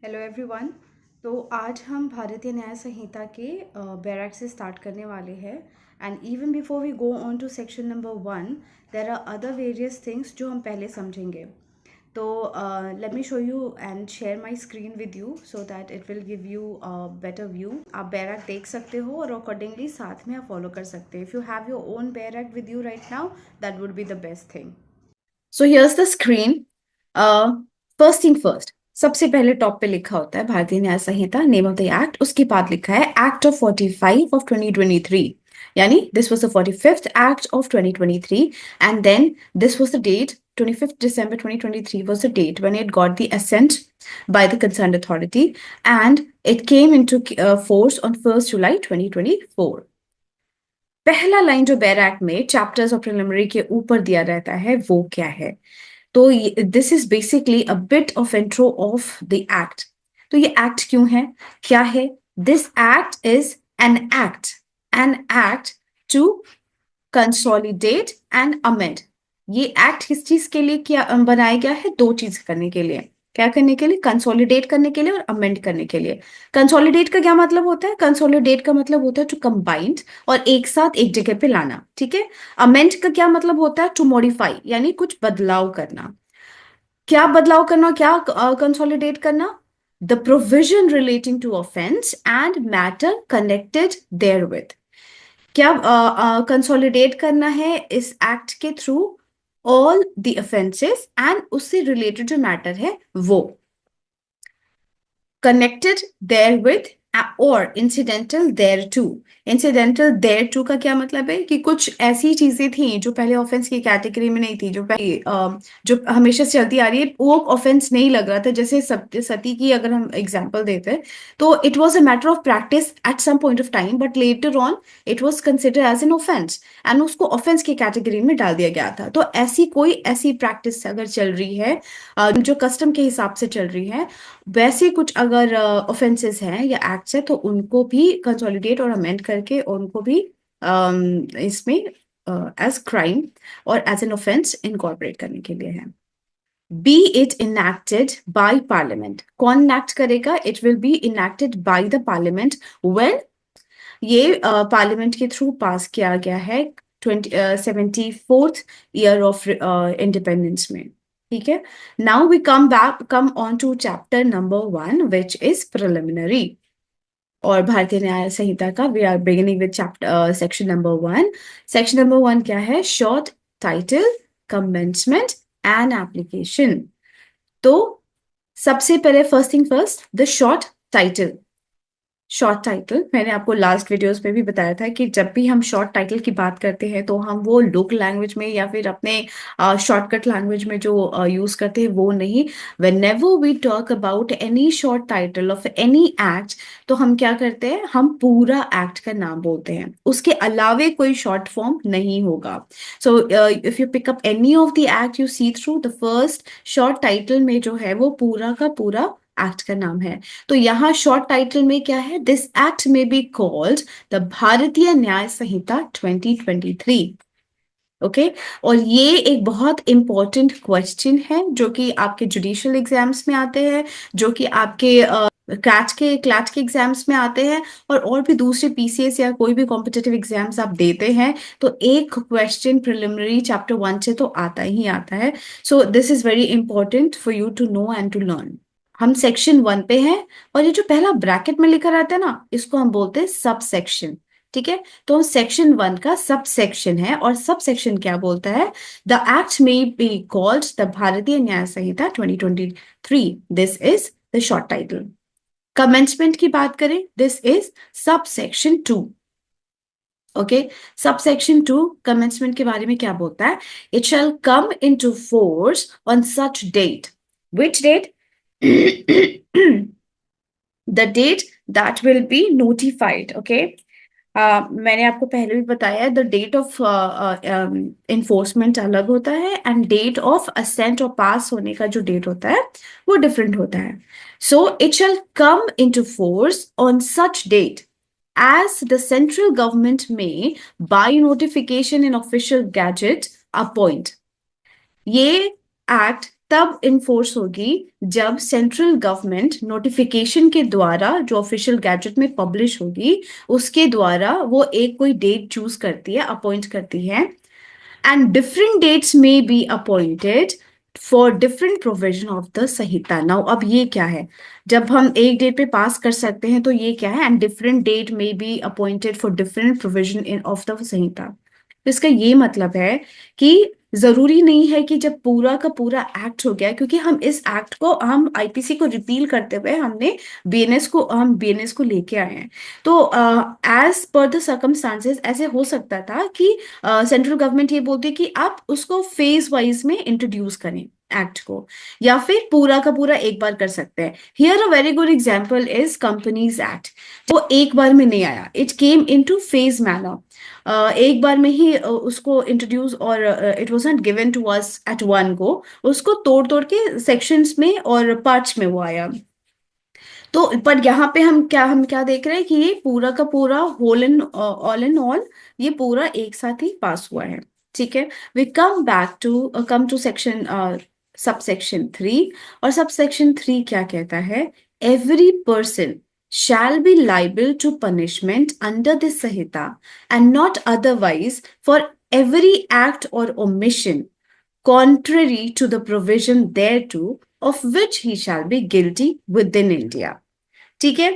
Hello everyone. तो आज हम भारतीय न्याय संहिता के बैरक से स्टार्ट करने वाले हैं। And even before we go on to section number 1, there are other various things जो हम पहले समझेंगे। तो let me show you and share my screen with you so that it will give you better view. आप bare act देख सकते हो और अकॉर्डिंगली साथ में आप फॉलो कर सकते हैं। If you have your own bare act with you right now, that would be the best thing. So here's the screen. First thing first, सबसे पहले टॉप पे लिखा होता है Bharatiya Nyaya Sanhita, name of the act. उसके बाद लिखा है एक्ट ऑफ 45 ऑफ 2023, यानी this was the 45th act of 2023 and then this was the date 25th December 2023 was the date when it got the assent by the concerned authority and it came into force on 1st July 2024। पहला line जो बैर act में chapters of preliminary के ऊपर दिया रहता है वो क्या है? तो this is basically a bit of intro of the act. तो ये एक्ट क्यों है, क्या है? This act is an act to consolidate and amend. ये एक्ट किस चीज के लिए किया बनाया गया है? दो चीज करने के लिए। क्या करने के लिए? कंसोलिडेट करने के लिए और अमेंड करने के लिए। कंसोलिडेट का क्या मतलब होता है? कंसोलिडेट का मतलब होता है टू कंबाइंड और एक साथ एक जगह पे लाना, ठीक है। अमेंड का क्या मतलब होता है? टू मॉडिफाई, यानी कुछ बदलाव करना। क्या बदलाव करना, क्या कंसोलिडेट करना? The provision relating to offence and matter connected therewith. क्या कंसोलिडेट करना है इस एक्ट के through? All the offences and उससे रिलेटेड जो मैटर है वो कनेक्टेड देयर विथ और incidental thereto. Incidental thereto का क्या मतलब है कि कुछ ऐसी चीजें थी जो पहले ऑफेंस की कैटेगरी में नहीं थी, जो पहले जो हमेशा से चलती आ रही है, वो ऑफेंस नहीं लग रहा था। जैसे सती की अगर हम एग्जांपल देते हैं तो it was a matter of practice at some point of time, but later on it was considered as an offence and उसको ऑफेंस की कैटेगरी में डाल दिया गया था। तो ऐसी प्रैक्टिस अगर चल रही है जो कस्टम के हिसाब से चल रही है, वैसे कुछ अगर ऑफेंसेस हैं या एक्ट्स हैं तो उनको भी कंसोलिडेट और अमेंड करके उनको भी इसमें एज क्राइम और एज एन ऑफेंस इनकॉर्पोरेट करने के लिए है। B it enacted by parliament. कौन इनैक्ट करेगा? It will be enacted by the parliament when ये पार्लियामेंट के थ्रू पास किया गया है 74th ईयर ऑफ इंडिपेंडेंस में, ठीक है। Now we come on to chapter number 1 which is preliminary. और भारतीय न्याय संहिता का we are beginning with chapter section number 1। Section number 1 क्या है? Short title, commencement and application. तो सबसे पहले first thing first, the short title. Short title मैंने आपको last videos में भी बताया था कि जब भी हम शॉर्ट टाइटल की बात करते हैं तो हम वो लोकल लैंग्वेज में या फिर अपने शॉर्टकट लैंग्वेज में जो यूज करते हैं वो नहीं। Whenever we talk about any short title of any act, तो हम क्या करते हैं? हम पूरा एक्ट का नाम बोलते हैं, उसके अलावे कोई शॉर्ट फॉर्म नहीं होगा। So if you pick up any of the act, you see through the first short title में जो है वो पूरा का पूरा एक्ट का नाम है। तो यहां शॉर्ट टाइटल में क्या है? This act may be called the Bharatiya Nyaya Sanhita 2023। Okay और ये एक बहुत इंपॉर्टेंट क्वेश्चन है जो कि आपके जुडिशियल एग्जाम्स में आते हैं, जो कि आपके क्लैट के एग्जाम्स में आते हैं और भी दूसरे पीसीएस या कोई भी कॉम्पिटिटिव एग्जाम्स आप देते हैं तो एक क्वेश्चन प्रिलिमिनरी चैप्टर 1 से तो आता ही आता है। So this is very important for you to know and to learn. हम सेक्शन 1 पे हैं और ये जो पहला ब्रैकेट में लिखा रहता है ना, इसको हम बोलते हैं सब सेक्शन, ठीक है। तो सेक्शन 1 का सब सेक्शन है और सब सेक्शन क्या बोलता है? The act may be called the Bharatiya Nyaya Sanhita 2023। This is the short title. Commencement की बात करें, this is sub section 2। Okay, sub section 2 commencement के बारे में क्या बोलता है? It shall come into force on such date. Which date? The date that will be notified. Okay, मैंने आपको पहले भी बताया द डेट ऑफ इन्फोर्समेंट अलग होता है एंड डेट ऑफ असेंट और पास होने का जो डेट होता है वो डिफरेंट होता है। So it shall come into force on such date as the central government may by notification in official gazette appoint। ये एक्ट तब इन्फोर्स होगी जब सेंट्रल गवर्नमेंट नोटिफिकेशन के द्वारा, जो ऑफिशियल गैजेट में पब्लिश होगी, उसके द्वारा वो एक कोई डेट चूज करती है, अपॉइंट करती है, एंड डिफरेंट डेट्स में be appointed for different provision of the Samhita. Now अब ये क्या है, जब हम एक डेट पे पास कर सकते हैं तो ये क्या है, एंड डिफरेंट डेट में be appointed for different provision in of the Sanhita. तो इसका ये मतलब है कि जरूरी नहीं है कि जब पूरा का पूरा एक्ट हो गया, क्योंकि हम इस एक्ट को, हम आईपीसी को रिपील करते हुए हम बीएनएस को लेके आए हैं। तो एज पर द सर्कमस्टांसेस ऐसे हो सकता था कि सेंट्रल गवर्नमेंट ये बोलती है कि आप उसको फेज वाइज में इंट्रोड्यूस करें एक्ट को, या फिर पूरा का पूरा एक बार कर सकते हैं। Here a very good example is companies act. वो एक बार में नहीं आया, it came into phase manner. एक बार में ही उसको इंट्रोड्यूस, और it was not given to us at one go, उसको तोड़ तोड़ के सेक्शंस में और पार्ट्स में वो आया। तो पर यहाँ पे हम क्या देख रहे हैं कि ये पूरा का पूरा whole in all in all ये पूरा एक साथ ही पास हुआ है। ठीक है, we come to section subsection 3। और सबसेक्शन 3 क्या कहता है, every person shall be liable to punishment under this Sahita and not otherwise for every act or omission contrary to the provision thereto of which he shall be guilty within India। ठीक है,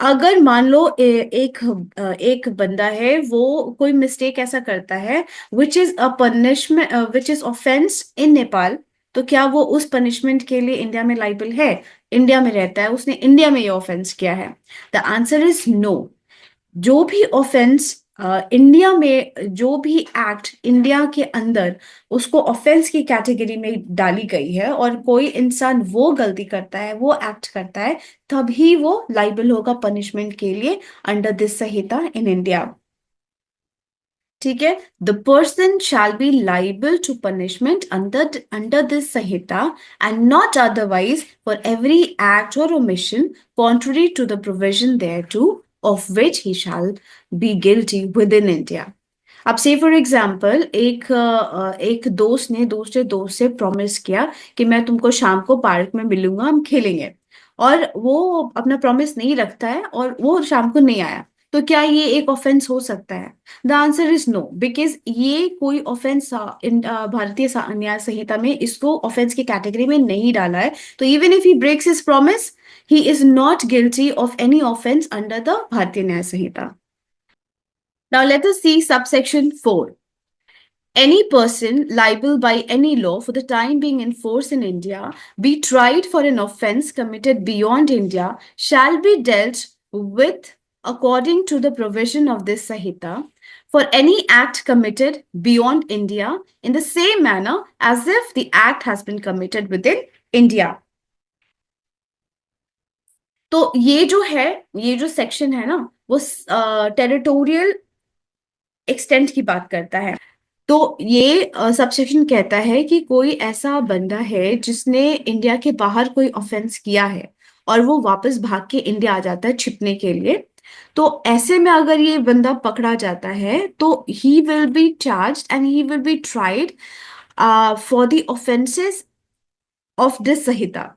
अगर मान लो एक बंदा है, वो कोई mistake ऐसा करता है which is a punishment, which is offence इन नेपाल, तो क्या वो उस पनिशमेंट के लिए इंडिया में लाइबल है? इंडिया में रहता है, उसने इंडिया में ये ऑफेंस किया है। The answer is no. जो भी ऑफेंस इंडिया में, जो भी एक्ट इंडिया के अंदर उसको ऑफेंस की कैटेगरी में डाली गई है, और कोई इंसान वो गलती करता है, वो एक्ट करता है, तभी वो लाइबल होगा पनिशमेंट के लिए under this Sanhita in India. ठीक है, the person shall be liable to punishment under this Sanhita and not otherwise for every act और omission contrary to the provision thereto of which he shall be guilty within India। अब से for example एक दोस्त ने दूसरे दोस्त से promise किया कि मैं तुमको शाम को पार्क में मिलूंगा, हम खेलेंगे, और वो अपना प्रॉमिस नहीं रखता है और वो शाम को नहीं आया, तो क्या ये एक ऑफेंस हो सकता है? The answer is no, because ये कोई ऑफेंस भारतीय न्याय संहिता में इसको ऑफेंस की कैटेगरी में नहीं डाला है। तो even if he breaks his promise, he is not guilty of any offense under the Bharatiya Nyaya Samhita। Now let us see subsection 4। Any person liable by any law for the time being in force in India be tried for an offense committed beyond India shall be dealt with according to the provision of this Sahita for any act committed beyond India in the same manner as if the act has been committed within India। तो ये जो section है ना, वो territorial extent की बात करता है। तो ये सबसेक्शन कहता है कि कोई ऐसा बंदा है जिसने इंडिया के बाहर कोई ऑफेंस किया है और वो वापस भाग के इंडिया आ जाता है छिपने के लिए, तो ऐसे में अगर ये बंदा पकड़ा जाता है तो he will be charged and he will be tried for the offences of this Sanhita.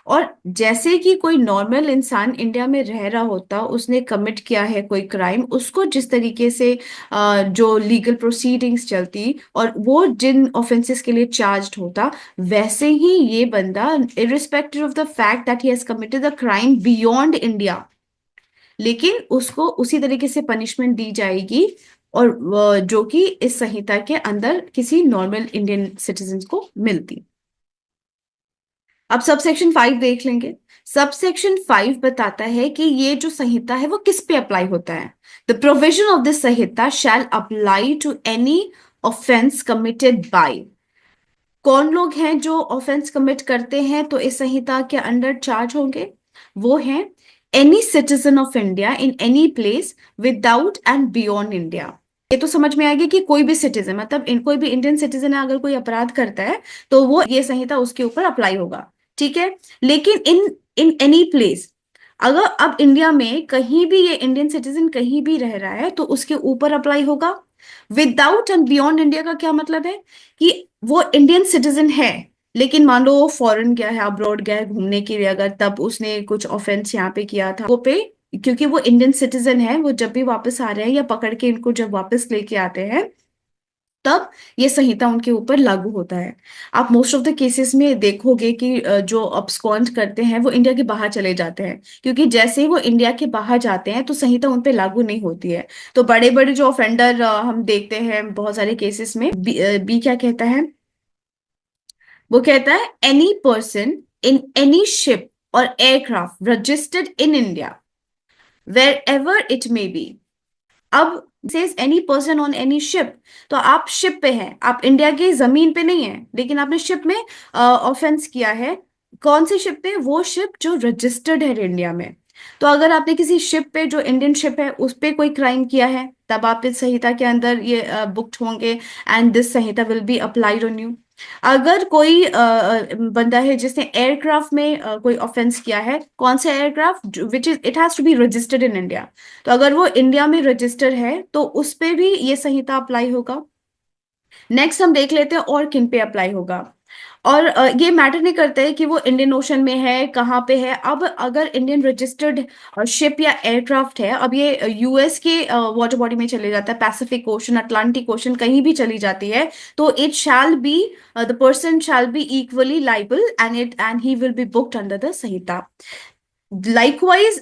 और जैसे कि कोई नॉर्मल इंसान इंडिया में रह रहा होता, उसने कमिट किया है कोई क्राइम, उसको जिस तरीके से जो लीगल प्रोसीडिंग्स चलती और वो जिन ऑफेंसेस के लिए चार्ज्ड होता, वैसे ही ये बंदा irrespective of the fact that he has committed the crime beyond India, लेकिन उसको उसी तरीके से पनिशमेंट दी जाएगी, और जो कि इस संहिता के अंदर किसी नॉर्मल इंडियन सिटीजन को मिलती। अब सबसेक्शन 5 देख लेंगे। सबसेक्शन 5 बताता है कि ये जो संहिता है वो किस पे अप्लाई होता है। The provision of this Sanhita shall apply to any offence committed by. कौन लोग हैं जो ऑफेंस कमिट करते हैं तो इस संहिता के अंडर चार्ज होंगे? वो हैं any citizen of India in any place without and beyond India. ये तो समझ में आ गया कि कोई भी सिटीजन, मतलब कोई भी इंडियन सिटीजन है, अगर कोई अपराध करता है तो वो ये संहिता उसके ऊपर अप्लाई होगा। ठीक है, लेकिन इन इन एनी प्लेस, अगर अब इंडिया में कहीं भी ये इंडियन सिटीजन कहीं भी रह रहा है तो उसके ऊपर अप्लाई होगा। विदाउट एंड बियॉन्ड इंडिया का क्या मतलब है कि वो इंडियन सिटीजन है लेकिन मान लो वो फॉरेन गया है, अब्रॉड गया है घूमने के लिए, अगर तब उसने कुछ ऑफेंस यहाँ पे किया था वो पे, क्योंकि वो इंडियन सिटीजन है, वो जब भी वापस आ रहे हैं या पकड़ के इनको जब वापस लेके आते हैं तब ये संहिता उनके ऊपर लागू होता है। आप मोस्ट ऑफ द केसेस में देखोगे कि जो अब्सकॉन्ड करते हैं वो इंडिया के बाहर चले जाते हैं, क्योंकि जैसे ही वो इंडिया के बाहर जाते हैं तो संहिता उन पे लागू नहीं होती है। तो बड़े बड़े जो ऑफेंडर हम देखते हैं बहुत सारे केसेस में, बी क्या कहता है, वो कहता है any person in any ship और aircraft registered in India wherever it may be. अब says any person on any ship, तो आप शिप पे हैं, आप इंडिया की जमीन पे नहीं है, लेकिन आपने शिप में ऑफेंस किया है। कौन सी शिप पे? वो शिप जो रजिस्टर्ड है इंडिया में। तो अगर आपने किसी शिप पे जो इंडियन शिप है उस पे कोई क्राइम किया है तब आप इस संहिता के अंदर ये बुक्ड होंगे, and this Samhita will be applied on you. अगर कोई बंदा है जिसने एयरक्राफ्ट में कोई ऑफेंस किया है, कौन सा aircraft, which is it has to be registered in India, तो अगर वो इंडिया में रजिस्टर है तो उस पे भी ये संहिता अप्लाई होगा। नेक्स्ट हम देख लेते हैं और किन पे अप्लाई होगा। और ये मैटर नहीं करता है कि वो इंडियन ओशन में है कहाँ पे है। अब अगर इंडियन रजिस्टर्ड शिप या एयरक्राफ्ट है, अब ये यूएस के वाटर बॉडी में चले जाता है, पैसिफिक ओशन, अटलांटिक ओशन, कहीं भी चली जाती है, तो it shall be, the person shall be equally liable and he will be booked under the Samhita. Likewise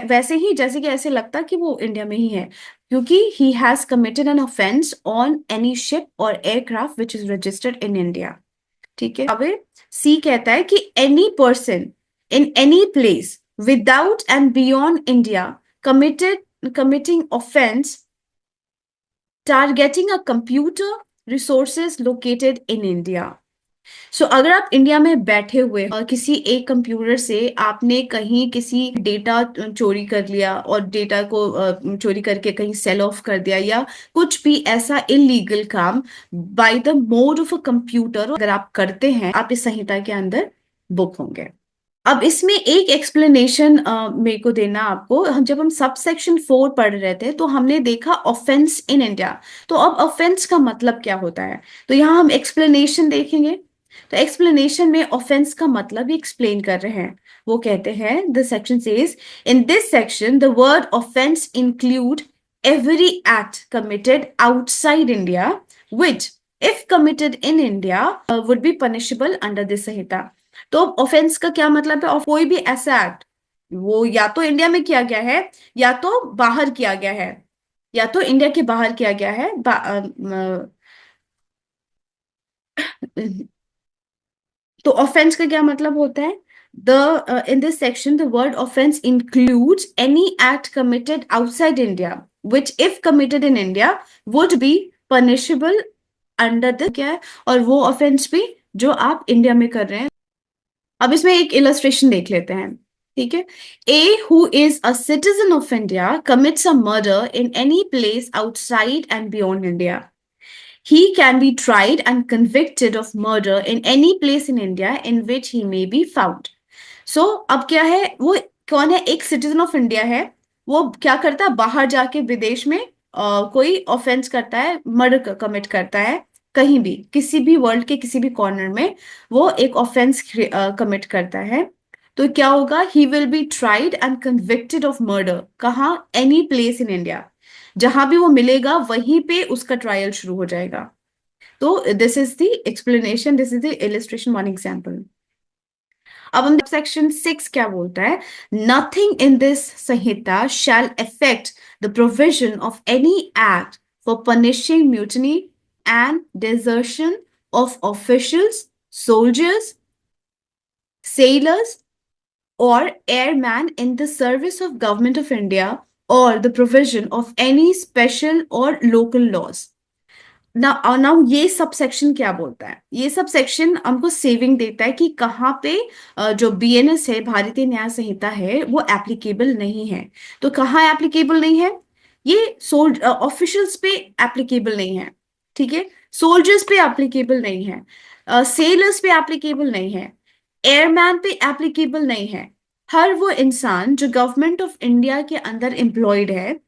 वैसे ही जैसे कि ऐसे लगता कि वो इंडिया में ही है, क्योंकि he has committed an offence on any ship और aircraft which is registered in India. ठीक है। अब सी कहता है कि any person in any place without and beyond India committing offence targeting a computer resources located in India. So अगर आप India में बैठे हुए और किसी एक कंप्यूटर से आपने कहीं किसी डेटा चोरी कर लिया और डेटा को चोरी करके कहीं सेल ऑफ कर दिया, या कुछ भी ऐसा इलीगल काम by the mode of a computer अगर आप करते हैं, आप इस संहिता के अंदर बुक होंगे। अब इसमें एक एक्सप्लेनेशन मेरे को देना आपको। हम जब हम सब सेक्शन 4 पढ़ रहे थे तो हमने देखा ऑफेंस इन इंडिया, तो अब ऑफेंस का मतलब क्या होता है, तो यहाँ हम एक्सप्लेनेशन देखेंगे। तो एक्सप्लेनेशन में ऑफेंस का मतलब ही एक्सप्लेन कर रहे हैं। वो कहते हैं the section says in this section the word offence include every act committed outside India which if committed in India would be punishable under this Sanhita. तो ऑफेंस का क्या मतलब है? और कोई भी ऐसा एक्ट वो या तो इंडिया में किया गया है या तो बाहर किया गया है, या तो इंडिया के बाहर किया गया है तो ऑफेंस का क्या मतलब होता है? The in this section the word offence includes any act committed outside India which if committed in India would be punishable under the क्या है, और वो ऑफेंस भी जो आप इंडिया में कर रहे हैं। अब इसमें एक इलस्ट्रेशन देख लेते हैं। ठीक है। A who is a citizen of India commits a murder in any place outside and beyond India, he can be tried and convicted of murder in any place in India in which he may be found. So अब क्या है, वो कौन है? एक citizen of India है, वो क्या करता है? बाहर जाके विदेश में कोई ऑफेंस करता है, मर्डर कमिट करता है, कहीं भी किसी भी वर्ल्ड के किसी भी कॉर्नर में वो एक ऑफेंस कमिट करता है, तो क्या होगा? ही will be tried and convicted of murder. कहाँ? एनी प्लेस इन इंडिया, जहां भी वो मिलेगा वहीं पे उसका ट्रायल शुरू हो जाएगा। तो this is the explanation, this is the illustration, one example. अब हम सेक्शन 6 क्या बोलता है? Nothing in this Sanhita shall affect the provision of any act for punishing mutiny and desertion of officials, soldiers, sailors, or airman in the service of government of India, or the provision of any special or local laws. Now ये sub section क्या बोलता है? ये sub section हमको saving देता है कि कहाँ पे जो बीएनएस है, भारतीय न्याय संहिता है, वो एप्लीकेबल नहीं है। तो कहाँ एप्लीकेबल नहीं है? ये ऑफिशियल्स पे एप्लीकेबल नहीं है, ठीक है, सोल्जर्स पे एप्लीकेबल नहीं है, सेलर्स पे एप्लीकेबल नहीं है, एयरमैन पे एप्लीकेबल नहीं है। हर वो इंसान जो गवर्नमेंट ऑफ इंडिया के अंदर एम्प्लॉयड है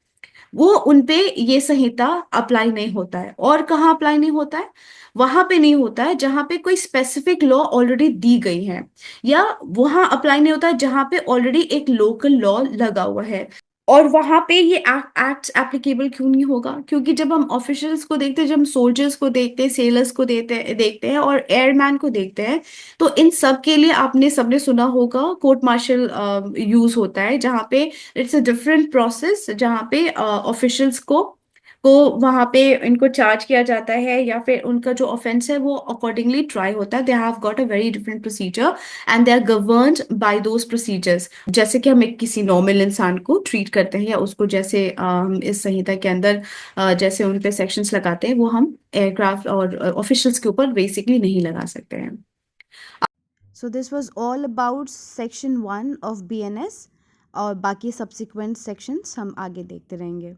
वो उनपे ये संहिता अप्लाई नहीं होता है। और कहाँ अप्लाई नहीं होता है? वहां पे नहीं होता है जहां पे कोई स्पेसिफिक लॉ ऑलरेडी दी गई है, या वहां अप्लाई नहीं होता है जहां पे ऑलरेडी एक लोकल लॉ लगा हुआ है। और वहां पे ये एक्ट एप्लीकेबल क्यों नहीं होगा? क्योंकि जब हम ऑफिशियल्स को देखते हैं, जब हम सोल्जर्स को देखते हैं, सेलर्स को देखते हैं और एयरमैन को देखते हैं, तो इन सब के लिए आपने सबने सुना होगा कोर्ट मार्शल यूज होता है, जहाँ पे इट्स अ डिफरेंट प्रोसेस, जहाँ पे ऑफिशियल्स को वहां पे इनको चार्ज किया जाता है, या फिर उनका जो ऑफेंस है वो अकॉर्डिंगली ट्राई होता है। They have got a very different procedure and they are governed by those procedures. जैसे कि हम एक किसी नॉर्मल इंसान को ट्रीट करते हैं, या उसको जैसे हम इस संहिता के अंदर जैसे उन पे सेक्शंस लगाते हैं, वो हम एयरक्राफ्ट और ऑफिशियल्स के ऊपर बेसिकली नहीं लगा सकते हैं। So this was all about section 1 of BNS, और बाकी subsequent sections हम आगे देखते रहेंगे।